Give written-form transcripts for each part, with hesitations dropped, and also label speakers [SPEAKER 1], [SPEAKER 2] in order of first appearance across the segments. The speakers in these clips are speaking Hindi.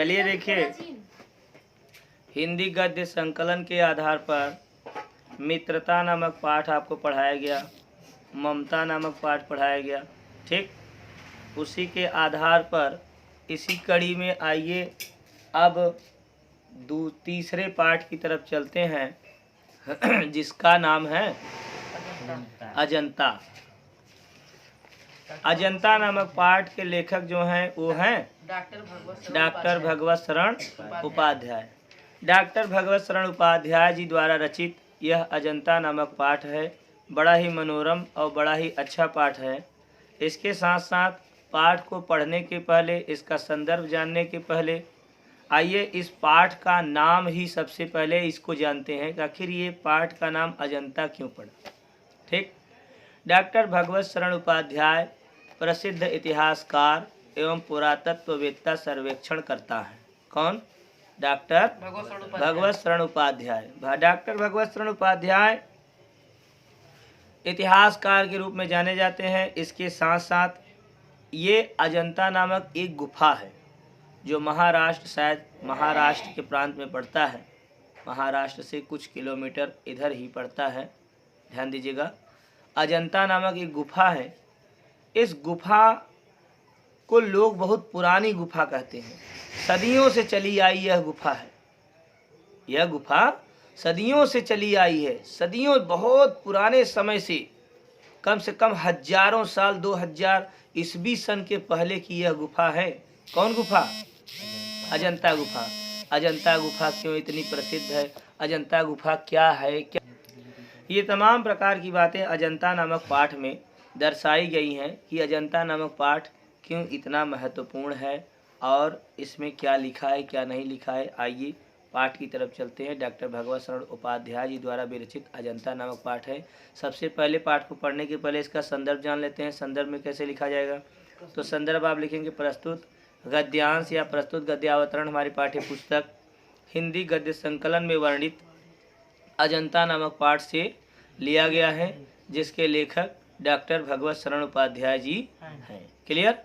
[SPEAKER 1] चलिए देखिए, हिंदी गद्य संकलन के आधार पर मित्रता नामक पाठ आपको पढ़ाया गया, ममता नामक पाठ पढ़ाया गया। ठीक, उसी के आधार पर इसी कड़ी में आइए अब तीसरे पाठ की तरफ चलते हैं जिसका नाम है अजंता। अजंता नामक पाठ के लेखक जो हैं वो हैं डॉक्टर भगवत शरण उपाध्याय। डॉक्टर भगवत शरण उपाध्याय जी द्वारा रचित यह अजंता नामक पाठ है। बड़ा ही मनोरम और बड़ा ही अच्छा पाठ है। इसके साथ साथ पाठ को पढ़ने के पहले, इसका संदर्भ जानने के पहले आइए इस पाठ का नाम ही सबसे पहले इसको जानते हैं कि आखिर ये पाठ का नाम अजंता क्यों पड़ा। ठीक, डॉक्टर भगवत शरण उपाध्याय प्रसिद्ध इतिहासकार एवं पुरातत्ववेत्ता सर्वेक्षण करता है। कौन? डॉक्टर भगवत शरण उपाध्याय। डॉक्टर भगवत शरण उपाध्याय इतिहासकार के रूप में जाने जाते हैं। इसके साथ साथ ये अजंता नामक एक गुफा है जो महाराष्ट्र, शायद महाराष्ट्र के प्रांत में पड़ता है। महाराष्ट्र से कुछ किलोमीटर इधर ही पड़ता है, ध्यान दीजिएगा। अजंता नामक एक गुफा है। इस गुफा को लोग बहुत पुरानी गुफा कहते हैं। सदियों से चली आई यह गुफा है। यह गुफा सदियों से चली आई है। सदियों, बहुत पुराने समय से, कम से कम हजारों साल, 2000 ईस्वी सन के पहले की यह गुफा है। कौन गुफा? अजंता गुफा। अजंता गुफा क्यों इतनी प्रसिद्ध है? अजंता गुफा क्या है? क्या ये तमाम प्रकार की बातें अजंता नामक पाठ में दर्शाई गई हैं कि अजंता नामक पाठ क्यों इतना महत्वपूर्ण है और इसमें क्या लिखा है, क्या नहीं लिखा है। आइए पाठ की तरफ चलते हैं। डॉक्टर भगवत शरण उपाध्याय जी द्वारा विरचित अजंता नामक पाठ है। सबसे पहले पाठ को पढ़ने के पहले इसका संदर्भ जान लेते हैं। संदर्भ में कैसे लिखा जाएगा? तो संदर्भ आप लिखेंगे प्रस्तुत गद्यांश या प्रस्तुत गद्यावतरण हमारी पाठ्य पुस्तक हिंदी गद्य संकलन में वर्णित अजंता नामक पाठ से लिया गया है, जिसके लेखक डॉक्टर भगवत शरण उपाध्याय जी हैं। क्लियर?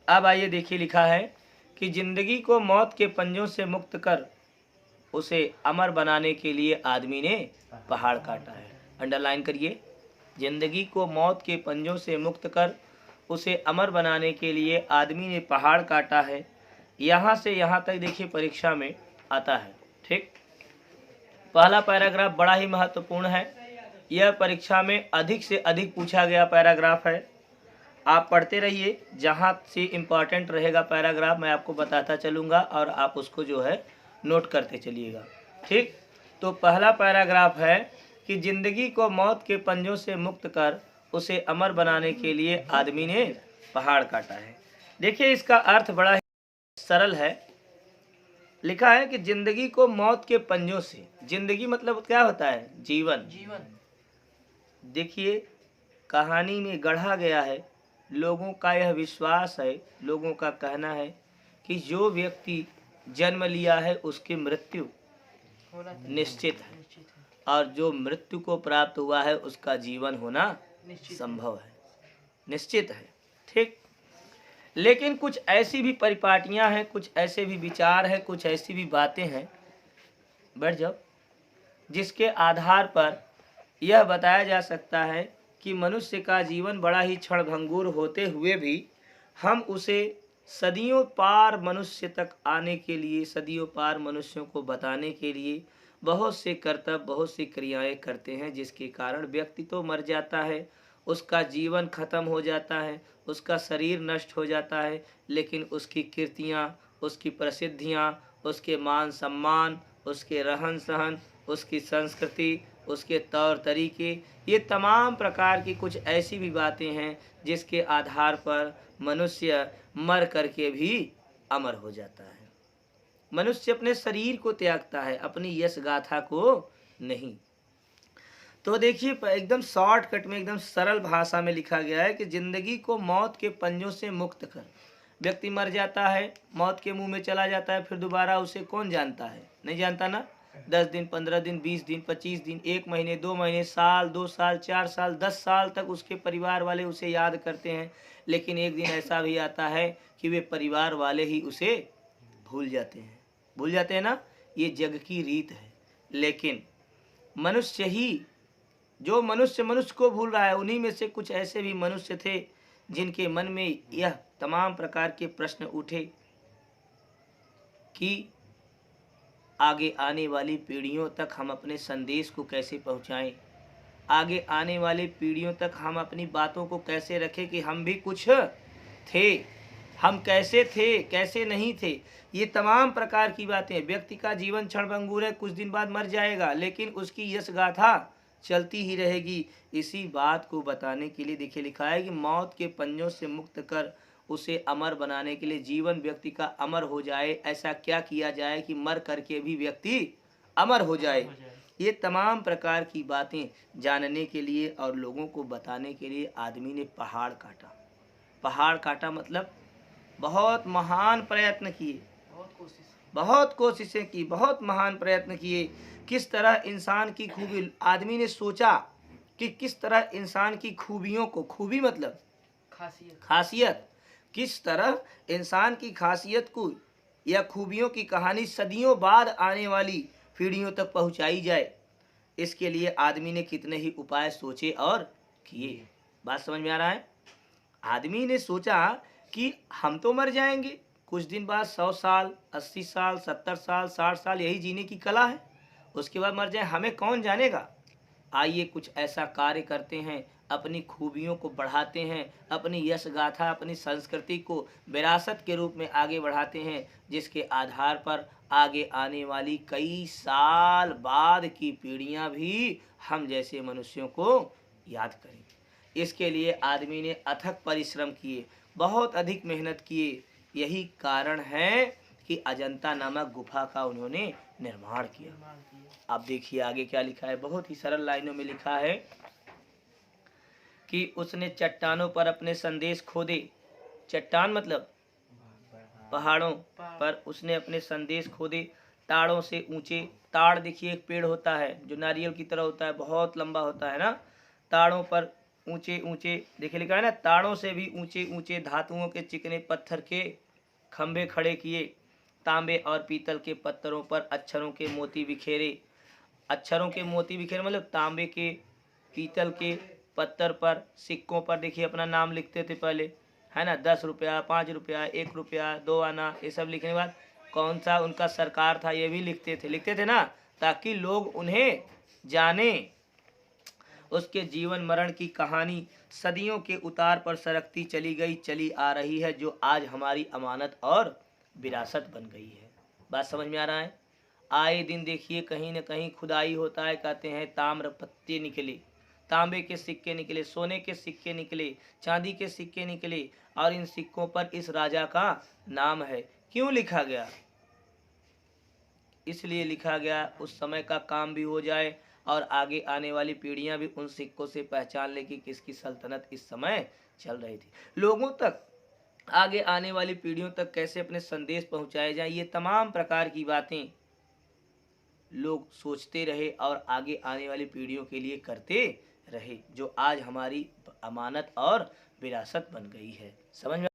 [SPEAKER 1] अब आइए देखिए, लिखा है कि जिंदगी को मौत के पंजों से मुक्त कर उसे अमर बनाने के लिए आदमी ने पहाड़ काटा है। अंडरलाइन करिए, जिंदगी को मौत के पंजों से मुक्त कर उसे अमर बनाने के लिए आदमी ने पहाड़ काटा है। यहाँ से यहाँ तक देखिए परीक्षा में आता है। ठीक, पहला पैराग्राफ बड़ा ही महत्वपूर्ण है। यह परीक्षा में अधिक से अधिक पूछा गया पैराग्राफ है। आप पढ़ते रहिए, जहाँ से इम्पॉर्टेंट रहेगा पैराग्राफ मैं आपको बताता चलूँगा और आप उसको जो है नोट करते चलिएगा। ठीक, तो पहला पैराग्राफ है कि जिंदगी को मौत के पंजों से मुक्त कर उसे अमर बनाने के लिए आदमी ने पहाड़ काटा है। देखिए, इसका अर्थ बड़ा ही सरल है। लिखा है कि जिंदगी को मौत के पंजों से, जिंदगी मतलब क्या होता है? जीवन। देखिए, कहानी में गढ़ा गया है, लोगों का यह विश्वास है, लोगों का कहना है कि जो व्यक्ति जन्म लिया है उसकी मृत्यु निश्चित है और जो मृत्यु को प्राप्त हुआ है उसका जीवन होना संभव है, निश्चित है। ठीक, लेकिन कुछ ऐसी भी परिपाटियां हैं, कुछ ऐसे भी विचार हैं, कुछ ऐसी भी बातें हैं, बैठ जाओ, जिसके आधार पर यह बताया जा सकता है कि मनुष्य का जीवन बड़ा ही क्षणभंगुर होते हुए भी हम उसे सदियों पार मनुष्य तक आने के लिए, सदियों पार मनुष्यों को बताने के लिए बहुत से कर्तव्य, बहुत सी क्रियाएं करते हैं, जिसके कारण व्यक्ति तो मर जाता है, उसका जीवन खत्म हो जाता है, उसका शरीर नष्ट हो जाता है, लेकिन उसकी कीर्तियाँ, उसकी प्रसिद्धियाँ, उसके मान सम्मान, उसके रहन सहन, उसकी संस्कृति, उसके तौर तरीके, ये तमाम प्रकार की कुछ ऐसी भी बातें हैं जिसके आधार पर मनुष्य मर करके भी अमर हो जाता है। मनुष्य अपने शरीर को त्यागता है, अपनी यश गाथा को नहीं। तो देखिए, एकदम शॉर्टकट में, एकदम सरल भाषा में लिखा गया है कि जिंदगी को मौत के पंजों से मुक्त कर। व्यक्ति मर जाता है, मौत के मुंह में चला जाता है, फिर दोबारा उसे कौन जानता है? नहीं जानता ना। 10 दिन, 15 दिन, 20 दिन, 25 दिन, 1 महीने, 2 महीने, साल, 2 साल, 4 साल, 10 साल तक उसके परिवार वाले उसे याद करते हैं, लेकिन एक दिन ऐसा भी आता है कि वे परिवार वाले ही उसे भूल जाते हैं। भूल जाते हैं ना, ये जग की रीत है। लेकिन मनुष्य ही, जो मनुष्य मनुष्य को भूल रहा है, उन्हीं में से कुछ ऐसे भी मनुष्य थे जिनके मन में यह तमाम प्रकार के प्रश्न उठे कि आगे आने वाली पीढ़ियों तक हम अपने संदेश को कैसे पहुंचाएं, आगे आने वाली पीढ़ियों तक हम अपनी बातों को कैसे रखें कि हम भी कुछ थे, हम कैसे थे, कैसे नहीं थे। ये तमाम प्रकार की बातें। व्यक्ति का जीवन क्षणभंगुर है, कुछ दिन बाद मर जाएगा, लेकिन उसकी यश गाथा चलती ही रहेगी। इसी बात को बताने के लिए देखिए लिखा है कि मौत के पंजों से मुक्त कर उसे अमर बनाने के लिए, जीवन व्यक्ति का अमर हो जाए, ऐसा क्या किया जाए कि मर करके भी व्यक्ति अमर हो जाए। ये तमाम प्रकार की बातें जानने के लिए और लोगों को बताने के लिए आदमी ने पहाड़ काटा। पहाड़ काटा मतलब बहुत महान प्रयत्न किए, बहुत कोशिशें की, बहुत महान प्रयत्न किए। किस तरह इंसान की खूबी, आदमी ने सोचा कि किस तरह इंसान की खूबियों को, खूबी मतलब खासियत, किस तरह इंसान की खासियत को या खूबियों की कहानी सदियों बाद आने वाली पीढ़ियों तक पहुंचाई जाए। इसके लिए आदमी ने कितने ही उपाय सोचे और किए। बात समझ में आ रहा है? आदमी ने सोचा कि हम तो मर जाएंगे कुछ दिन बाद, 100 साल, 80 साल, 70 साल, 60 साल, यही जीने की कला है। उसके बाद मर जाए, हमें कौन जानेगा। आइए कुछ ऐसा कार्य करते हैं, अपनी खूबियों को बढ़ाते हैं, अपनी यश गाथा, अपनी संस्कृति को विरासत के रूप में आगे बढ़ाते हैं, जिसके आधार पर आगे आने वाली कई साल बाद की पीढ़ियां भी हम जैसे मनुष्यों को याद करें। इसके लिए आदमी ने अथक परिश्रम किए, बहुत अधिक मेहनत किए। यही कारण है कि अजंता नामक गुफा का उन्होंने निर्माण किया। आप देखिए आगे क्या लिखा है, बहुत ही सरल लाइनों में लिखा है कि उसने चट्टानों पर अपने संदेश खोदे। चट्टान मतलब पहाड़ों पर उसने अपने संदेश खोदे। ताड़ों से ऊंचे, ताड़ देखिए एक पेड़ होता है जो नारियल की तरह होता है, बहुत लंबा होता है ना। ताड़ों पर ऊंचे ऊंचे, देखिए लिखा है ना, ताड़ों से भी ऊंचे ऊंचे धातुओं के चिकने पत्थर के खंभे खड़े किए। तांबे और पीतल के पत्थरों पर अक्षरों के मोती बिखेरे। अक्षरों के मोती बिखेरे मतलब तांबे के, पीतल के पत्थर पर, सिक्कों पर देखिए अपना नाम लिखते थे पहले, है ना। 10 रुपया, 5 रुपया, 1 रुपया, 2 आना, ये सब लिखने के बाद कौन सा उनका सरकार था ये भी लिखते थे ना, ताकि लोग उन्हें जाने। उसके जीवन मरण की कहानी सदियों के उतार पर सरकती चली गई, चली आ रही है, जो आज हमारी अमानत और विरासत बन गई है। बात समझ में आ रहा है? आए दिन देखिए कहीं न कहीं खुदाई होता है, कहते हैं ताम्र पत्ते निकले, तांबे के सिक्के निकले, सोने के सिक्के निकले, चांदी के सिक्के निकले, और इन सिक्कों पर इस राजा का नाम है। क्यों लिखा गया? इसलिए लिखा गया उस समय का काम भी हो जाए और आगे आने वाली पीढ़ियां भी उन सिक्कों से पहचान ले कि किसकी सल्तनत इस समय चल रही थी। लोगों तक, आगे आने वाली पीढ़ियों तक कैसे अपने संदेश पहुंचाए जाए, ये तमाम प्रकार की बातें लोग सोचते रहे और आगे आने वाली पीढ़ियों के लिए करते रहे, जो आज हमारी अमानत और विरासत बन गई है। समझ में?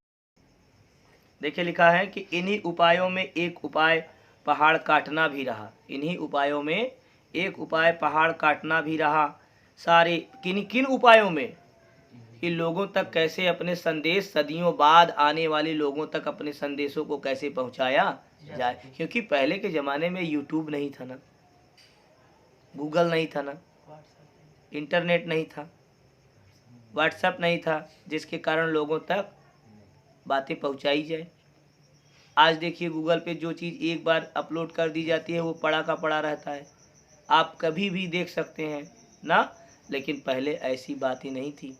[SPEAKER 1] देखिए लिखा है कि इन्हीं उपायों में एक उपाय पहाड़ काटना भी रहा। इन्हीं उपायों में एक उपाय पहाड़ काटना भी रहा। सारे किन किन उपायों में? कि लोगों तक कैसे अपने संदेश, सदियों बाद आने वाले लोगों तक अपने संदेशों को कैसे पहुंचाया जाए। क्योंकि पहले के ज़माने में यूट्यूब नहीं था ना, गूगल नहीं था ना, इंटरनेट नहीं था, व्हाट्सएप नहीं था, जिसके कारण लोगों तक बातें पहुंचाई जाए। आज देखिए गूगल पे जो चीज़ एक बार अपलोड कर दी जाती है वो पड़ा का पड़ा रहता है, आप कभी भी देख सकते हैं ना। लेकिन पहले ऐसी बातें नहीं थी।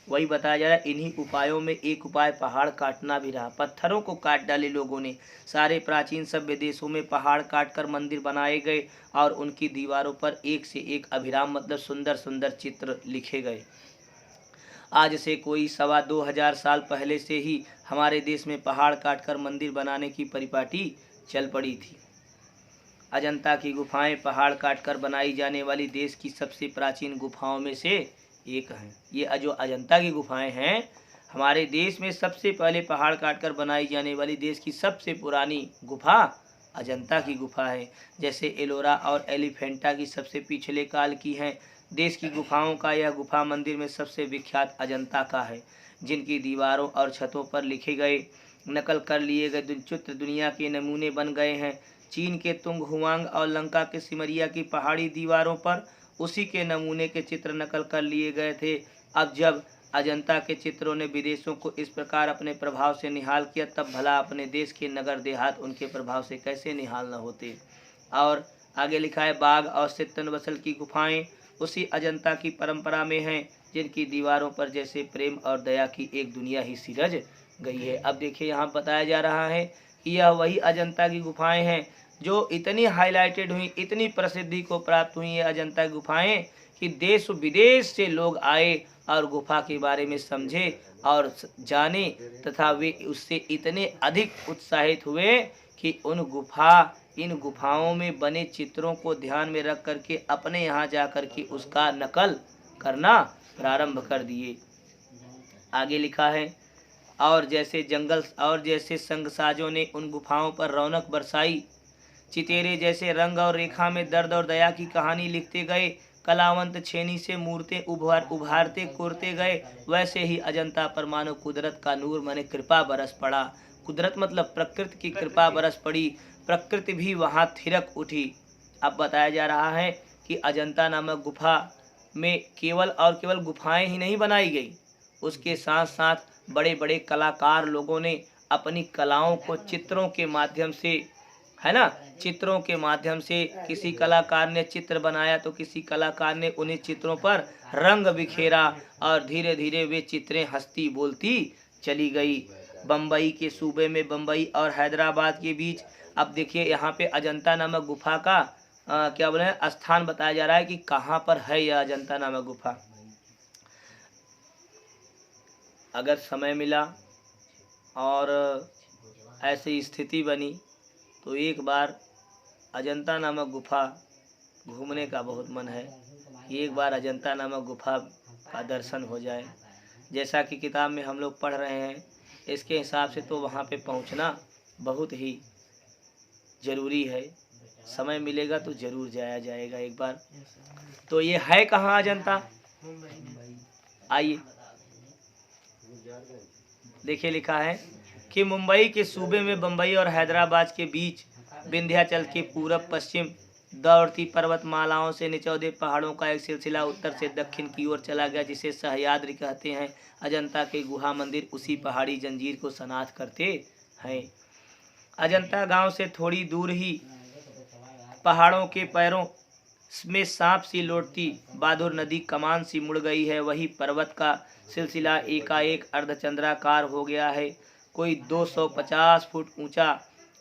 [SPEAKER 1] वही बताया जा रहा है, इन्हीं उपायों में एक उपाय पहाड़ काटना भी रहा। पत्थरों को काट डाले लोगों ने। सारे प्राचीन सभ्य देशों में पहाड़ काटकर मंदिर बनाए गए और उनकी दीवारों पर एक से एक अभिराम मतलब सुंदर सुंदर चित्र लिखे गए। आज से कोई 2,2500 साल पहले से ही हमारे देश में पहाड़ काटकर मंदिर बनाने की परिपाटी चल पड़ी थी। अजंता की गुफाएं पहाड़ काटकर बनाई जाने वाली देश की सबसे प्राचीन गुफाओं में से एक हैं। ये जो अजंता की गुफाएं हैं हमारे देश में सबसे पहले पहाड़ काटकर बनाई जाने वाली देश की सबसे पुरानी गुफा अजंता की गुफा है। जैसे एलोरा और एलिफेंटा की सबसे पिछले काल की हैं, देश की गुफाओं का यह गुफा मंदिर में सबसे विख्यात अजंता का है, जिनकी दीवारों और छतों पर लिखे गए नकल कर लिए गए चित्र दुनिया के नमूने बन गए हैं। चीन के तुंग हुआंग और लंका के सिमरिया की पहाड़ी दीवारों पर उसी के नमूने के चित्र नकल कर लिए गए थे। अब जब अजंता के चित्रों ने विदेशों को इस प्रकार अपने प्रभाव से निहाल किया, तब भला अपने देश के नगर देहात उनके प्रभाव से कैसे निहाल न होते। और आगे लिखा है, बाघ और सित्तन बसल की गुफाएं उसी अजंता की परंपरा में हैं, जिनकी दीवारों पर जैसे प्रेम और दया की एक दुनिया ही सिरज गई है। अब देखिए यहाँ बताया जा रहा है कि यह वही अजंता की गुफाएं हैं जो इतनी हाईलाइटेड हुई, इतनी प्रसिद्धि को प्राप्त हुई है अजंता की गुफाएं कि देश विदेश से लोग आए और गुफा के बारे में समझे और जाने, तथा वे उससे इतने अधिक उत्साहित हुए कि इन गुफाओं में बने चित्रों को ध्यान में रख करके अपने यहाँ जा कर के उसका नकल करना प्रारंभ कर दिए। आगे लिखा है, और जैसे संगसाजों ने उन गुफाओं पर रौनक बरसाई, चितेरे जैसे रंग और रेखा में दर्द और दया की कहानी लिखते गए, कलावंत छेनी से मूर्तें उभारते कोरते गए, वैसे ही अजंता पर मानो कुदरत का नूर माने कृपा बरस पड़ा। कुदरत मतलब प्रकृति की कृपा बरस पड़ी, प्रकृति भी वहाँ थिरक उठी। अब बताया जा रहा है कि अजंता नामक गुफा में केवल गुफाएं ही नहीं बनाई गई, उसके साथ साथ बड़े बड़े कलाकार लोगों ने अपनी कलाओं को चित्रों के माध्यम से, है ना, चित्रों के माध्यम से किसी कलाकार ने चित्र बनाया तो किसी कलाकार ने उन्हीं चित्रों पर रंग बिखेरा और धीरे धीरे वे चित्रें हंसती बोलती चली गई। बम्बई के सूबे में बम्बई और हैदराबाद के बीच, अब देखिए यहाँ पे अजंता नामक गुफा का क्या बोले स्थान बताया जा रहा है कि कहाँ पर है यह अजंता नामक गुफा। अगर समय मिला और ऐसी स्थिति बनी तो एक बार अजंता नामक गुफा घूमने का बहुत मन है। एक बार अजंता नामक गुफा का दर्शन हो जाए। जैसा कि किताब में हम लोग पढ़ रहे हैं, इसके हिसाब से तो वहाँ पे पहुँचना बहुत ही ज़रूरी है। समय मिलेगा तो ज़रूर जाया जाएगा एक बार। तो ये है कहाँ अजंता, आइए देखिए, लिखा है कि मुंबई के सूबे में बम्बई और हैदराबाद के बीच विंध्याचल के पूरब पश्चिम दौड़ती पर्वतमालाओं से निचौदे पहाड़ों का एक सिलसिला उत्तर से दक्षिण की ओर चला गया, जिसे सहयाद्रि कहते हैं। अजंता के गुहा मंदिर उसी पहाड़ी जंजीर को सनाथ करते हैं। अजंता गांव से थोड़ी दूर ही पहाड़ों के पैरों में सांप सी लौटती बहादुर नदी कमान सी मुड़ गई है। वही पर्वत का सिलसिला एकाएक अर्धचंद्राकार हो गया है। कोई 250 फुट ऊंचा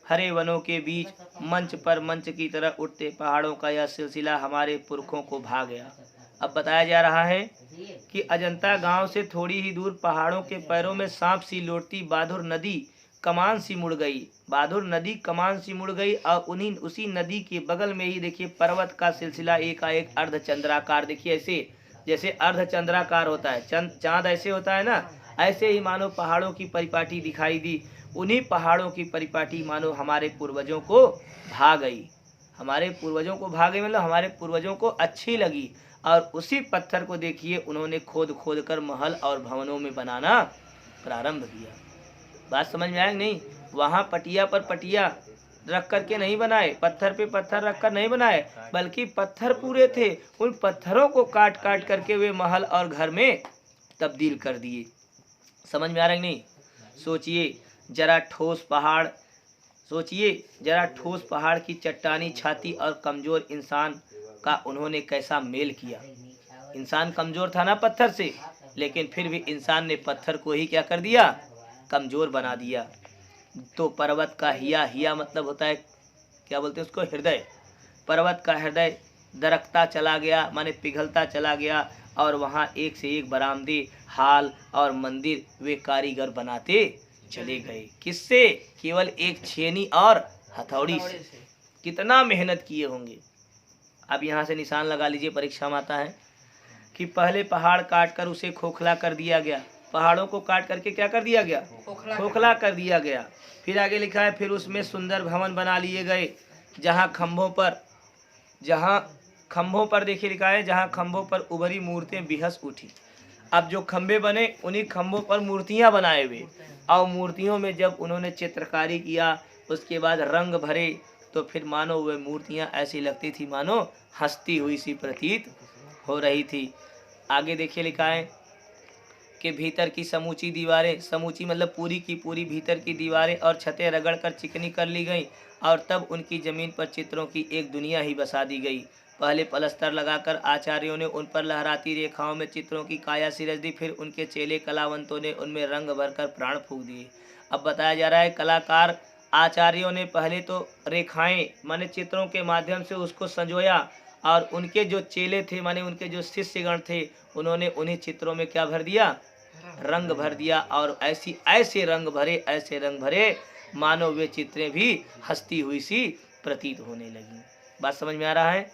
[SPEAKER 1] हरे वनों के बीच मंच की तरह उठते पहाड़ों का यह सिलसिला हमारे पुरखों को भा गया। अब बताया जा रहा है कि अजंता गांव से थोड़ी ही दूर पहाड़ों के पैरों में सांप सी लौटती बहादुर नदी कमान सी मुड़ गई। बहादुर नदी कमान सी मुड़ गई और उसी नदी के बगल में ही देखिए पर्वत का सिलसिला एकाएक अर्धचंद्राकार, देखिए ऐसे जैसे अर्धचंद्राकार होता है, चांद ऐसे होता है ना, ऐसे ही मानो पहाड़ों की परिपाटी दिखाई दी। उन्हीं पहाड़ों की परिपाटी मानो हमारे पूर्वजों को भा गई। हमारे पूर्वजों को भा गई मतलब हमारे पूर्वजों को अच्छी लगी, और उसी पत्थर को देखिए उन्होंने खोद कर महल और भवनों में बनाना प्रारंभ किया। बात समझ में आया नहीं? वहाँ पटिया पर पटिया रख कर के नहीं बनाए, पत्थर पे पत्थर रख कर नहीं बनाए, बल्कि पत्थर पूरे थे, उन पत्थरों को काट करके वे महल और घर में तब्दील कर दिए। समझ में आ रहा है नहीं? सोचिए जरा ठोस पहाड़ की चट्टानी छाती और कमजोर इंसान का उन्होंने कैसा मेल किया। इंसान कमजोर था ना पत्थर से, लेकिन फिर भी इंसान ने पत्थर को ही क्या कर दिया, कमजोर बना दिया। तो पर्वत का हिया मतलब होता है, क्या बोलते हैं उसको, हृदय। पर्वत का हृदय दरकता चला गया, माने पिघलता चला गया, और वहाँ एक से एक बरामदे, हाल और मंदिर वे कारीगर बनाते चले गए। किससे? केवल एक छेनी और हथौड़ी से। कितना मेहनत किए होंगे। अब यहाँ से निशान लगा लीजिए, परीक्षा में आता है कि पहले पहाड़ काट कर उसे खोखला कर दिया गया, पहाड़ों को काट करके क्या कर दिया गया, खोखला कर दिया गया। फिर आगे लिखा है, फिर उसमें सुंदर भवन बना लिए गए, जहाँ खंभों पर देखिए लिखा है, जहाँ खंभों पर उभरी मूर्तियां बिहस उठी। अब जो खंभे बने उन्हीं खंभों पर मूर्तियां बनाए हुए, और मूर्तियों में जब उन्होंने चित्रकारी किया, उसके बाद रंग भरे, तो फिर मानो वे मूर्तियां ऐसी लगती थी मानो हंसती हुई सी प्रतीत हो रही थी। आगे देखिए लिखा है कि भीतर की समूची दीवारें, समूची मतलब पूरी की पूरी भीतर की दीवारें और छतें रगड़ कर चिकनी कर ली गई, और तब उनकी जमीन पर चित्रों की एक दुनिया ही बसा दी गई। पहले पलस्तर लगाकर आचार्यों ने उन पर लहराती रेखाओं में चित्रों की काया सिरज दी, फिर उनके चेले कलावंतों ने उनमें रंग भरकर प्राण फूंक दिए। अब बताया जा रहा है, कलाकार आचार्यों ने पहले तो रेखाएं माने चित्रों के माध्यम से उसको संजोया, और उनके जो चेले थे माने उनके जो शिष्यगण थे, उन्होंने उन्हीं चित्रों में क्या भर दिया, रंग भर दिया, और ऐसे रंग भरे मानो वे चित्रें भी हंसती हुई सी प्रतीत होने लगी। बात समझ में आ रहा है?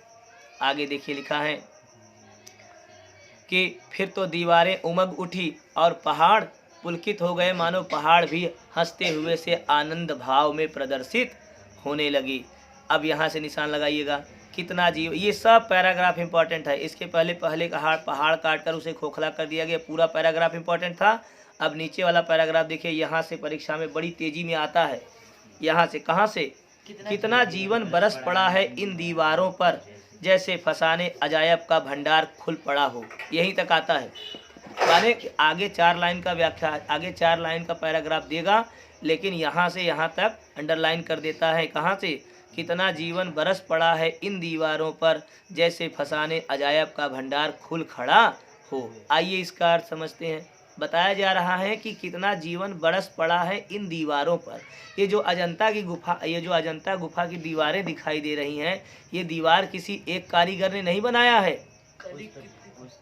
[SPEAKER 1] आगे देखिए लिखा है कि फिर तो दीवारें उमग उठी और पहाड़ पुलकित हो गए, मानो पहाड़ भी हंसते हुए से आनंद भाव में प्रदर्शित होने लगी। अब यहाँ से निशान लगाइएगा, कितना जीव, ये सब पैराग्राफ इंपॉर्टेंट है। इसके पहले पहाड़ काट कर उसे खोखला कर दिया गया, पूरा पैराग्राफ इंपॉर्टेंट था। अब नीचे वाला पैराग्राफ देखिए, यहाँ से परीक्षा में बड़ी तेजी में आता है। यहाँ से कहाँ से, कितना जीवन बरस पड़ा है इन दीवारों पर, जैसे फसाने अजायब का भंडार खुल पड़ा हो, यहीं तक आता है। माने आगे 4 लाइन का व्याख्या, आगे 4 लाइन का पैराग्राफ देगा, लेकिन यहाँ से यहाँ तक अंडरलाइन कर देता है। कहाँ से, कितना जीवन बरस पड़ा है इन दीवारों पर, जैसे फसाने अजायब का भंडार खुल खड़ा हो। आइए इसका अर्थ समझते हैं। बताया जा रहा है कि कितना जीवन बरस पड़ा है इन दीवारों पर। ये जो अजंता गुफा की दीवारें दिखाई दे रही हैं, ये दीवार किसी एक कारीगर ने नहीं बनाया है।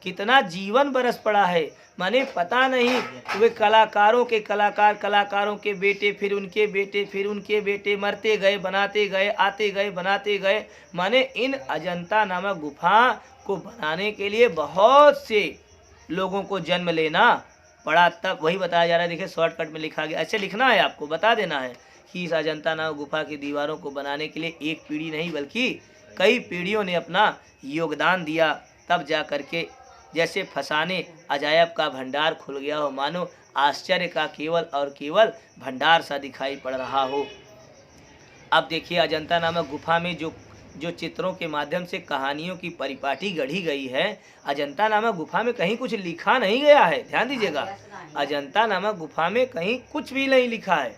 [SPEAKER 1] कितना जीवन बरस पड़ा है, माने पता नहीं वे कलाकारों के बेटे, फिर उनके बेटे मरते गए, बनाते गए, आते गए, बनाते गए। माने इन अजंता नामक गुफा को बनाने के लिए बहुत से लोगों को जन्म लेना पड़ा। तब वही बताया जा रहा है, देखिए शॉर्टकट में लिखा गया, ऐसे लिखना है, आपको बता देना है कि इस अजंता नामक गुफा की दीवारों को बनाने के लिए एक पीढ़ी नहीं बल्कि कई पीढ़ियों ने अपना योगदान दिया, तब जा करके जैसे फसाने अजायब का भंडार खुल गया हो, मानो आश्चर्य का केवल और केवल भंडार सा दिखाई पड़ रहा हो। अब देखिए, अजंता नामक गुफा में जो चित्रों के माध्यम से कहानियों की परिपाटी गढ़ी गई है, अजंता नामक गुफा में कहीं कुछ लिखा नहीं गया है। ध्यान दीजिएगा, अजंता नामक गुफा में कहीं कुछ भी नहीं लिखा है,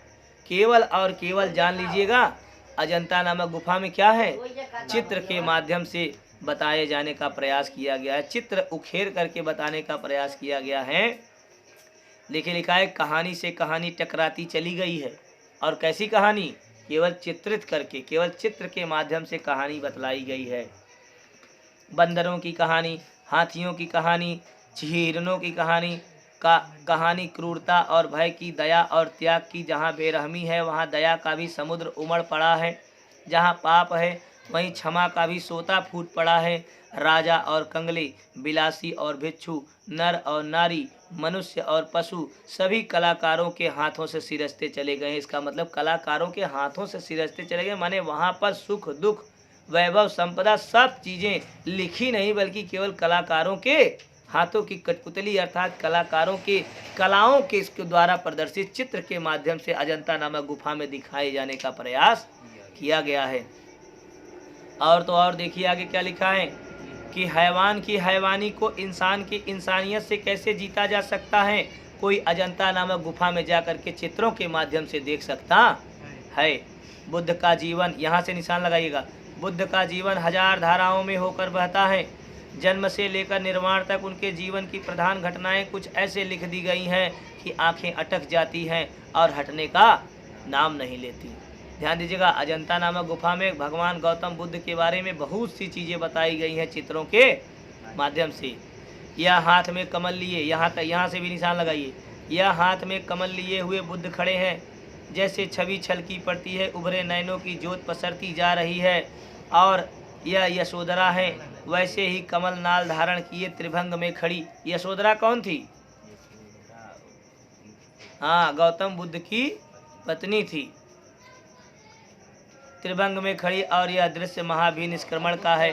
[SPEAKER 1] केवल और केवल जान लीजिएगा, अजंता नामक गुफा में क्या है, चित्र के माध्यम से बताए जाने का प्रयास किया गया है, चित्र उखेर करके बताने का प्रयास किया गया है। देखिए लिखा है, कहानी से कहानी टकराती चली गई है, और कैसी कहानी, केवल चित्रित करके, केवल चित्र के माध्यम से कहानी बतलाई गई है। बंदरों की कहानी, हाथियों की कहानी, हिरणों की कहानी क्रूरता और भय की, दया और त्याग की। जहाँ बेरहमी है वहाँ दया का भी समुद्र उमड़ पड़ा है, जहाँ पाप है वहीं क्षमा का भी सोता फूट पड़ा है। राजा और कंगले, बिलासी और भिक्षु, नर और नारी, मनुष्य और पशु, सभी कलाकारों के हाथों से सिरजते चले गए। इसका मतलब कलाकारों के हाथों से सिरजते चले गए, माने वहाँ पर सुख दुख वैभव संपदा सब चीज़ें लिखी नहीं बल्कि केवल कलाकारों के हाथों की कठपुतली अर्थात कलाकारों के कलाओं के इसके द्वारा प्रदर्शित चित्र के माध्यम से अजंता नामक गुफा में दिखाए जाने का प्रयास किया गया है। और तो और देखिए आगे क्या लिखा है कि हैवान की हैवानी को इंसान की इंसानियत से कैसे जीता जा सकता है, कोई अजंता नामक गुफा में जाकर के चित्रों के माध्यम से देख सकता है। बुद्ध का जीवन, यहाँ से निशान लगाइएगा, बुद्ध का जीवन 1000 धाराओं में होकर बहता है। जन्म से लेकर निर्वाण तक उनके जीवन की प्रधान घटनाएं कुछ ऐसे लिख दी गई हैं कि आंखें अटक जाती हैं और हटने का नाम नहीं लेती। ध्यान दीजिएगा, अजंता नामक गुफा में भगवान गौतम बुद्ध के बारे में बहुत सी चीज़ें बताई गई हैं चित्रों के माध्यम से। यह हाथ में कमल लिए, यहाँ से भी निशान लगाइए, यह हाथ में कमल लिए हुए बुद्ध खड़े हैं, जैसे छवि छलकी पड़ती है, उभरे नयनों की ज्योत पसरती जा रही है, और यह यशोधरा है, वैसे ही कमल नाल धारण किए त्रिभंग में खड़ी। यशोधरा कौन थी? हाँ, गौतम बुद्ध की पत्नी थी। त्रिभंग में खड़ी, और यह दृश्य महावीर निष्क्रमण का है।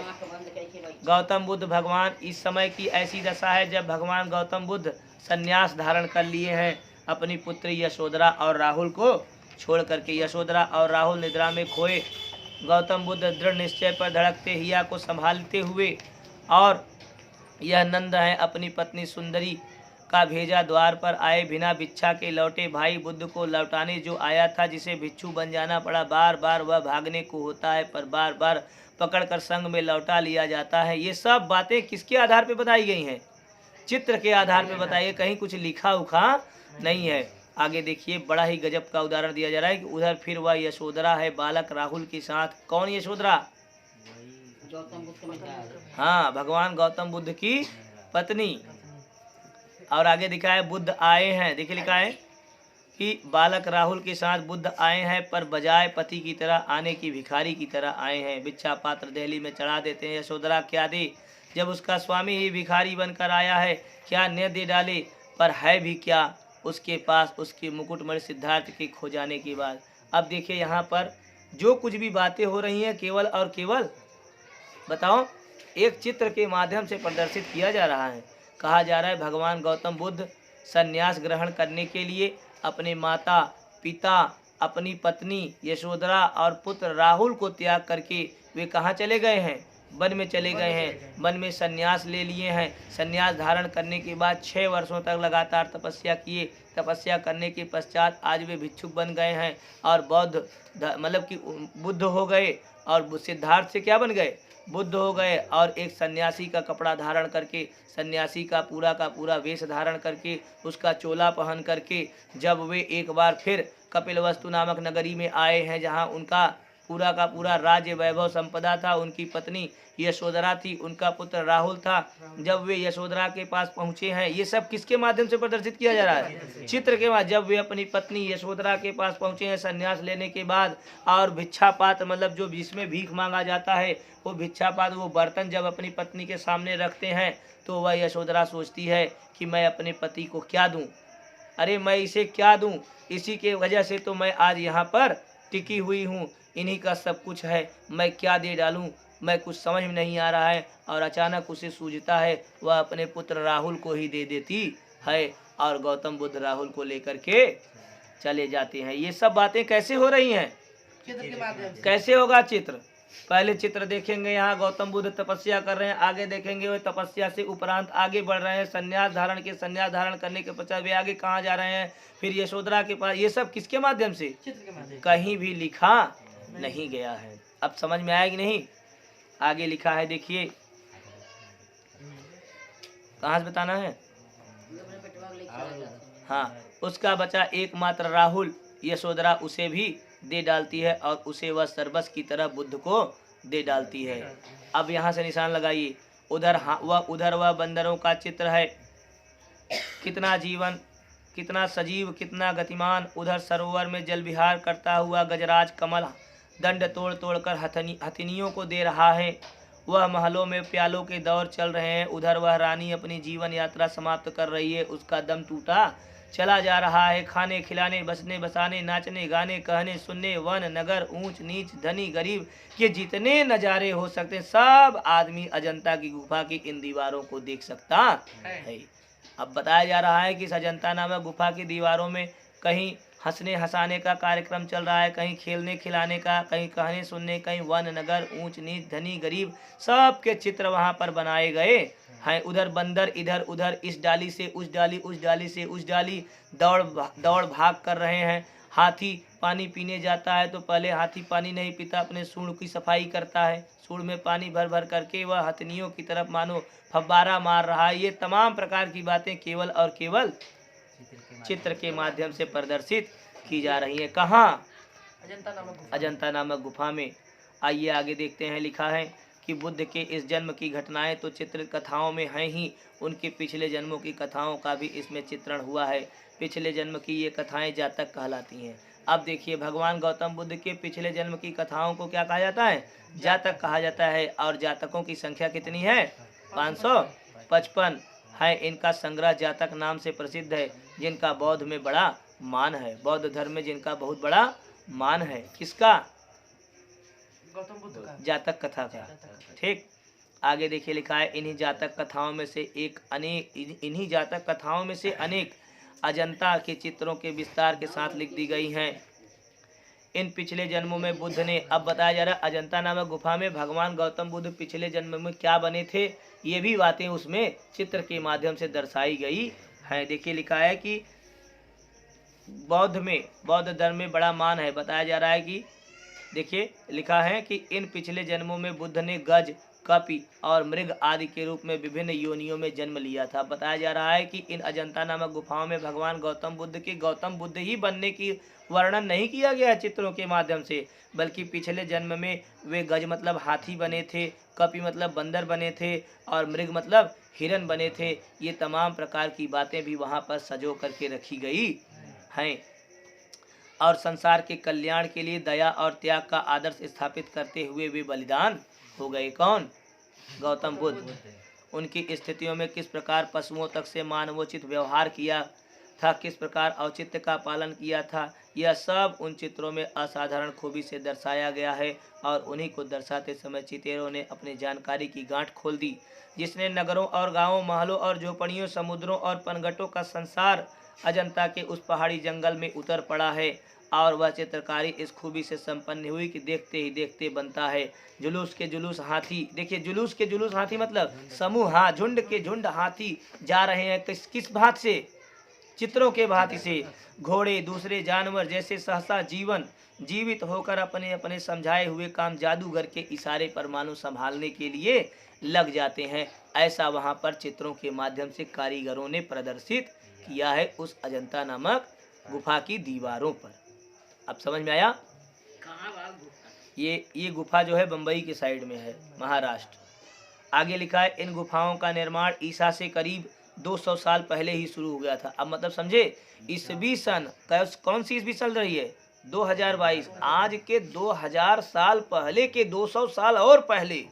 [SPEAKER 1] गौतम बुद्ध भगवान, इस समय की ऐसी दशा है जब भगवान गौतम बुद्ध संन्यास धारण कर लिए हैं अपनी पुत्री यशोधरा और राहुल को छोड़ करके। यशोधरा और राहुल निद्रा में खोए। गौतम बुद्ध दृढ़ निश्चय पर धड़कते हिया को संभालते हुए, और यह नंद है अपनी पत्नी सुंदरी का भेजा द्वार पर आए बिना भिक्षा के लौटे भाई बुद्ध को लौटाने जो आया था, जिसे भिक्षु बन जाना पड़ा। बार बार वह भागने को होता है पर बार बार पकड़कर संग में लौटा लिया जाता है। ये सब बातें किसके आधार पर बताई गई हैं? चित्र के आधार पर बताइए, कहीं कुछ लिखा उखा नहीं है। आगे देखिए, बड़ा ही गजब का उदाहरण दिया जा रहा है कि उधर फिर वह यशोधरा है बालक राहुल के साथ। कौन यशोधरा? हाँ, भगवान गौतम बुद्ध की पत्नी। और आगे दिखा है बुद्ध आए हैं, देखिए लिखा है कि बालक राहुल के साथ बुद्ध आए हैं, पर बजाय पति की तरह आने की भिखारी की तरह आए हैं। भिक्षा पात्र दहली में चढ़ा देते हैं। यशोधरा क्या दे जब उसका स्वामी ही भिखारी बनकर आया है? क्या न दे डाले? पर है भी क्या उसके पास उसके मुकुटमणि सिद्धार्थ के खो जाने के बाद। अब देखिए यहाँ पर जो कुछ भी बातें हो रही हैं केवल और केवल बताओ एक चित्र के माध्यम से प्रदर्शित किया जा रहा है। कहा जा रहा है भगवान गौतम बुद्ध संन्यास ग्रहण करने के लिए अपने माता पिता, अपनी पत्नी यशोधरा और पुत्र राहुल को त्याग करके वे कहाँ चले गए हैं? वन में चले गए हैं। वन में संन्यास ले लिए हैं। संन्यास धारण करने के बाद 6 वर्षों तक लगातार तपस्या किए। तपस्या करने के पश्चात आज वे भिक्षुक बन गए हैं और बौद्ध मतलब कि बुद्ध हो गए। और सिद्धार्थ से क्या बन गए? बुद्ध हो गए। और एक सन्यासी का कपड़ा धारण करके, सन्यासी का पूरा वेश धारण करके, उसका चोला पहन करके जब वे एक बार फिर कपिलवस्तु नामक नगरी में आए हैं, जहां उनका पूरा का पूरा राज्य वैभव संपदा था, उनकी पत्नी यशोधरा थी, उनका पुत्र राहुल था। जब वे यशोधरा के पास पहुंचे हैं, ये सब किसके माध्यम से प्रदर्शित किया जा रहा है? चित्र के माध्यम। जब वे अपनी पत्नी यशोधरा के पास पहुंचे हैं संन्यास लेने के बाद, और भिक्षा पात्र मतलब जो जिसमें भीख मांगा जाता है, वो भिक्षा पात्र, वो बर्तन जब अपनी पत्नी के सामने रखते हैं तो वह यशोधरा सोचती है कि मैं अपने पति को क्या दूं? अरे मैं इसे क्या दूं? इसी के वजह से तो मैं आज यहाँ पर टिकी हुई हूँ, इन्हीं का सब कुछ है, मैं क्या दे डालूं? मैं कुछ समझ में नहीं आ रहा है। और अचानक उसे सूझता है, वह अपने पुत्र राहुल को ही दे देती है, और गौतम बुद्ध राहुल को लेकर के चले जाते हैं। ये सब बातें कैसे हो रही हैं?
[SPEAKER 2] चित्र के माध्यम से।
[SPEAKER 1] कैसे होगा चित्र? पहले चित्र देखेंगे, यहाँ गौतम बुद्ध तपस्या कर रहे हैं। आगे देखेंगे वे तपस्या से उपरांत आगे बढ़ रहे हैं, संन्यास धारण करने के पश्चात वे आगे कहाँ जा रहे हैं? फिर यशोधरा के पास। ये सब किसके माध्यम से?
[SPEAKER 2] चित्र के माध्यम से।
[SPEAKER 1] कहीं भी लिखा नहीं गया है। अब समझ में आया कि नहीं? आगे लिखा है, देखिए कहाँ से बताना है? हाँ, उसका बचा एकमात्र राहुल, यशोधरा उसे भी दे डालती है और उसे वह सरबस की तरह बुद्ध को दे डालती है। अब यहाँ से निशान लगाइए। उधर वह बंदरों का चित्र है। कितना जीवन, कितना सजीव, कितना गतिमान। उधर सरोवर में जल विहार करता हुआ गजराज कमल दंड तोड़ तोड़कर हथिनियों को दे रहा है। वह महलों में प्यालों के दौर चल रहे हैं। उधर वह रानी अपनी जीवन यात्रा समाप्त कर रही है। उसका दम टूटा चला जा रहा है। खाने खिलाने, बसने बसाने, नाचने गाने, कहने सुनने, वन नगर, ऊंच नीच, धनी गरीब के जितने नज़ारे हो सकते हैं, सब आदमी अजंता की गुफा की इन दीवारों को देख सकता है। अब बताया जा रहा है कि इस अजंता नामक गुफा की दीवारों में कहीं हंसने हंसाने का कार्यक्रम चल रहा है, कहीं खेलने खिलाने का, कहीं कहने सुनने, कहीं वन नगर, ऊंच नीच, धनी गरीब, सबके चित्र वहाँ पर बनाए गए हैं। उधर बंदर इधर उधर, इस डाली से उस डाली, उस डाली से उस डाली दौड़ भाग कर रहे हैं। हाथी पानी पीने जाता है तो पहले हाथी पानी नहीं पीता, अपने सूंड की सफाई करता है। सूंड में पानी भर भर करके वह हथनियों की तरफ मानो फव्वारा मार रहा है। ये तमाम प्रकार की बातें केवल और केवल चित्र के माध्यम से प्रदर्शित की जा रही है। कहाँ? अजंता नामक गुफा में। आइए आगे देखते हैं। लिखा है कि बुद्ध के इस जन्म की घटनाएं तो चित्र कथाओं में हैं ही, उनके पिछले जन्मों की कथाओं का भी इसमें चित्रण हुआ है। पिछले जन्म की ये कथाएं जातक कहलाती हैं। अब देखिए, भगवान गौतम बुद्ध के पिछले जन्म की कथाओं को क्या कहा जाता है? जातक कहा जाता है। और जातकों की संख्या कितनी है? 555 है। इनका संग्रह जातक नाम से प्रसिद्ध है, जिनका बौद्ध में बड़ा मान है, बौद्ध धर्म में जिनका बहुत बड़ा मान है। किसका?
[SPEAKER 2] गौतम बुद्ध का।
[SPEAKER 1] जातक कथा का। ठीक, आगे देखिए लिखा है, इन्हीं जातक कथाओं में से इन्हीं जातक कथाओं में से अनेक अजंता के चित्रों के विस्तार के साथ लिख दी गई हैं। इन पिछले जन्मों में बुद्ध ने, अब बताया जा रहा है अजंता नामक गुफा में भगवान गौतम बुद्ध पिछले जन्म में क्या बने थे, ये भी बातें उसमें चित्र के माध्यम से दर्शाई गई है। देखिए लिखा है कि बौद्ध धर्म में बड़ा मान है। बताया जा रहा है कि देखिए लिखा है कि इन पिछले जन्मों में बुद्ध ने गज, कपि और मृग आदि के रूप में विभिन्न योनियों में जन्म लिया था। बताया जा रहा है कि इन अजंता नामक गुफाओं में भगवान गौतम बुद्ध के गौतम बुद्ध ही बनने की वर्णन नहीं किया गया चित्रों के माध्यम से, बल्कि पिछले जन्म में वे गज मतलब हाथी बने थे, कपि मतलब बंदर बने थे और मृग मतलब हिरन बने थे। ये तमाम प्रकार की बातें भी वहाँ पर सजो करके रखी गई हैं। और संसार के कल्याण के लिए दया और त्याग का आदर्श स्थापित करते हुए वे बलिदान हो गए। कौन? गौतम बुद्ध। उनकी स्थितियों में किस प्रकार पशुओं तक से मानवोचित व्यवहार किया था, किस प्रकार औचित्य का पालन किया था, यह सब उन चित्रों में असाधारण खूबी से दर्शाया गया है। और उन्हीं को दर्शाते समय चितेरों ने अपनी जानकारी की गांठ खोल दी, जिसने नगरों और गांवों, महलों और झोपड़ियों, समुद्रों और पनघटों का संसार अजंता के उस पहाड़ी जंगल में उतर पड़ा है। और वह चित्रकारी इस खूबी से संपन्न हुई कि देखते ही देखते बनता है। जुलूस के जुलूस हाथी, देखिए जुलूस के जुलूस हाथी मतलब समूह, हाँ, झुंड के झुंड हाथी जा रहे हैं। किस भांति से? चित्रों के भांति से। घोड़े, दूसरे जानवर जैसे सहसा जीवित होकर अपने अपने समझाए हुए काम जादूगर के इशारे पर मानो संभालने के लिए लग जाते हैं। ऐसा वहां पर चित्रों के माध्यम से कारीगरों ने प्रदर्शित किया है उस अजंता नामक गुफा की दीवारों पर। अब समझ में आया? ये गुफा जो है बम्बई के साइड में है, महाराष्ट्र। आगे लिखा है, इन गुफाओं का निर्माण ईसा से करीब 200 साल पहले ही शुरू हो गया था। अब मतलब समझे, ईसवी सन, कौन सी ईसवी चल रही है? 2022। आज के 2000 साल पहले के 200 साल और पहले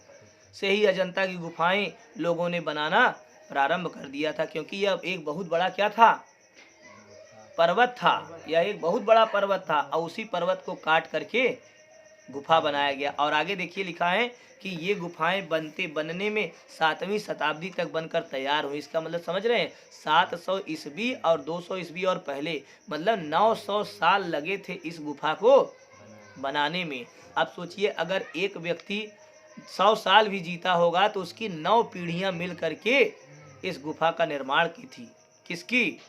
[SPEAKER 1] से ही अजंता की गुफाएं लोगों ने बनाना प्रारंभ कर दिया था, क्योंकि यह एक बहुत बड़ा क्या था? पर्वत था। यह एक बहुत बड़ा पर्वत था और उसी पर्वत को काट करके गुफा बनाया गया। और आगे देखिए लिखा है कि ये गुफाएं बनने में 7वीं शताब्दी तक बनकर तैयार हुई। इसका मतलब समझ रहे हैं, 700 ईस्वी और 200 ईस्वी और पहले, मतलब 900 साल लगे थे इस गुफा को बनाने में। अब सोचिए, अगर एक व्यक्ति 100 साल भी जीता होगा तो उसकी 9 पीढ़ियां मिल करके इस गुफा का निर्माण की थी। किसकी?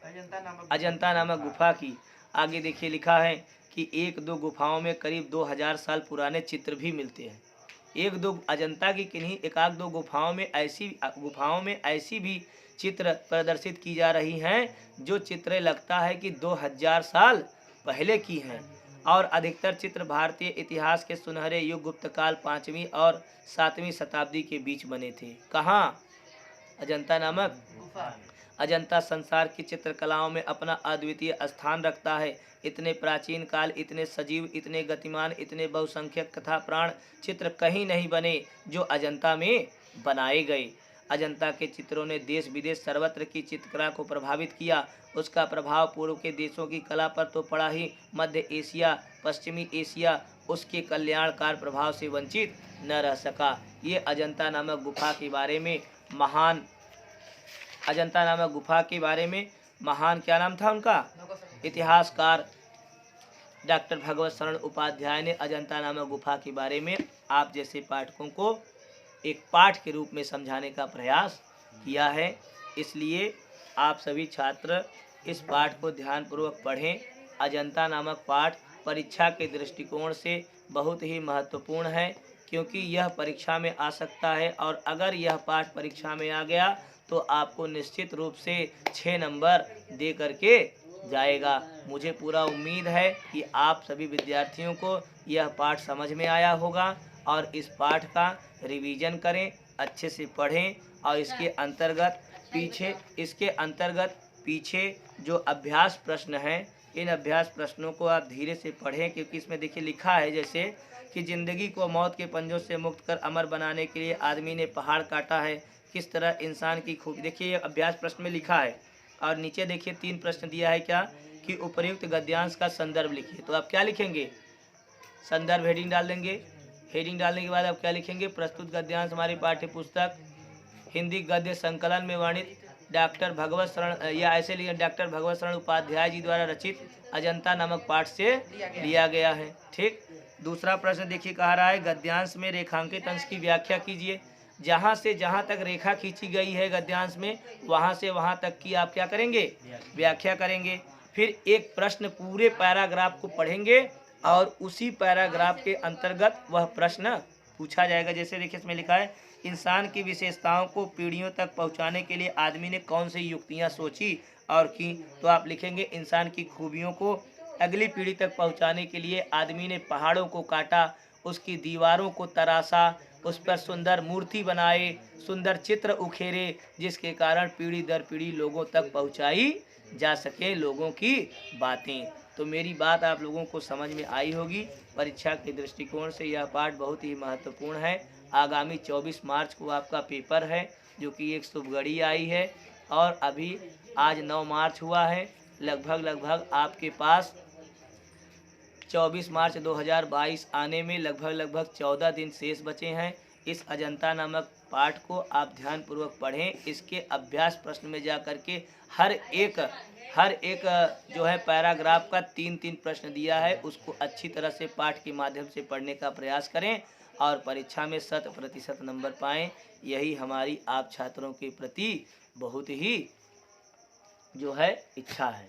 [SPEAKER 1] अजंता नामक गुफा की। आगे देखिए लिखा है कि एक दो गुफाओं में करीब 2000 साल पुराने चित्र भी मिलते हैं। एक दो अजंता की किन्हीं एकाध दो गुफाओं में ऐसी भी चित्र प्रदर्शित की जा रही हैं जो चित्र लगता है कि 2000 साल पहले की हैं। और अधिकतर चित्र भारतीय इतिहास के सुनहरे युग गुप्तकाल 5वीं और 7वीं शताब्दी के बीच बने थे। कहाँ? अजंता नामक अजंता संसार की चित्रकलाओं में अपना अद्वितीय स्थान रखता है। इतने प्राचीन काल, इतने सजीव, इतने गतिमान, इतने बहुसंख्यक कथा प्राण चित्र कहीं नहीं बने जो अजंता में बनाए गए। अजंता के चित्रों ने देश विदेश सर्वत्र की चित्रकला को प्रभावित किया। उसका प्रभाव पूर्व के देशों की कला पर तो पड़ा ही, मध्य एशिया, पश्चिमी एशिया उसके कल्याणकार प्रभाव से वंचित न रह सका। ये अजंता नामक गुफा के बारे में महान क्या नाम था उनका? इतिहासकार डॉक्टर भगवत शरण उपाध्याय ने अजंता नामक गुफा के बारे में आप जैसे पाठकों को एक पाठ के रूप में समझाने का प्रयास किया है। इसलिए आप सभी छात्र इस पाठ को ध्यानपूर्वक पढ़ें। अजंता नामक पाठ परीक्षा के दृष्टिकोण से बहुत ही महत्वपूर्ण है, क्योंकि यह परीक्षा में आ सकता है। और अगर यह पाठ परीक्षा में आ गया तो आपको निश्चित रूप से 6 नंबर दे करके जाएगा। मुझे पूरा उम्मीद है कि आप सभी विद्यार्थियों को यह पाठ समझ में आया होगा और इस पाठ का रिवीजन करें, अच्छे से पढ़ें। और इसके अंतर्गत पीछे जो अभ्यास प्रश्न हैं, इन अभ्यास प्रश्नों को आप धीरे से पढ़ें, क्योंकि इसमें देखिए लिखा है जैसे कि ज़िंदगी को मौत के पंजों से मुक्त कर अमर बनाने के लिए आदमी ने पहाड़ काटा है। किस तरह इंसान की खूबी, देखिए ये अभ्यास प्रश्न में लिखा है। और नीचे देखिए 3 प्रश्न दिया है क्या, कि उपर्युक्त गद्यांश का संदर्भ लिखिए। तो आप क्या लिखेंगे, संदर्भ हेडिंग डाल देंगे। हेडिंग डालने के बाद आप क्या लिखेंगे, प्रस्तुत गद्यांश हमारी पाठ्य पुस्तक हिंदी गद्य संकलन में वर्णित डॉक्टर भगवत शरण, या ऐसे लिखे डॉक्टर भगवत शरण उपाध्याय जी द्वारा रचित अजंता नामक पाठ से लिया गया है। ठीक। दूसरा प्रश्न देखिए कहा रहा है, गद्यांश में रेखांकित अंश की व्याख्या कीजिए। जहाँ से जहाँ तक रेखा खींची गई है गद्यांश में, वहाँ से वहाँ तक की आप क्या करेंगे, व्याख्या करेंगे। फिर एक प्रश्न पूरे पैराग्राफ को पढ़ेंगे और उसी पैराग्राफ के अंतर्गत वह प्रश्न पूछा जाएगा। जैसे देखिए इसमें लिखा है, इंसान की विशेषताओं को पीढ़ियों तक पहुंचाने के लिए आदमी ने कौन सी युक्तियां सोची और की। तो आप लिखेंगे, इंसान की खूबियों को अगली पीढ़ी तक पहुंचाने के लिए आदमी ने पहाड़ों को काटा, उसकी दीवारों को तराशा, उस पर सुंदर मूर्ति बनाए, सुंदर चित्र उखेरे, जिसके कारण पीढ़ी दर पीढ़ी लोगों तक पहुंचाई जा सके लोगों की बातें। तो मेरी बात आप लोगों को समझ में आई होगी। परीक्षा के दृष्टिकोण से यह पाठ बहुत ही महत्वपूर्ण है। आगामी 24 मार्च को आपका पेपर है, जो कि एक शुभ घड़ी आई है, और अभी आज 9 मार्च हुआ है। लगभग आपके पास 24 मार्च 2022 आने में लगभग 14 दिन शेष बचे हैं। इस अजंता नामक पाठ को आप ध्यानपूर्वक पढ़ें। इसके अभ्यास प्रश्न में जा कर के हर एक जो है पैराग्राफ का 3-3 प्रश्न दिया है, उसको अच्छी तरह से पाठ के माध्यम से पढ़ने का प्रयास करें और परीक्षा में 100% नंबर पाएं। यही हमारी आप छात्रों के प्रति बहुत ही जो है इच्छा है।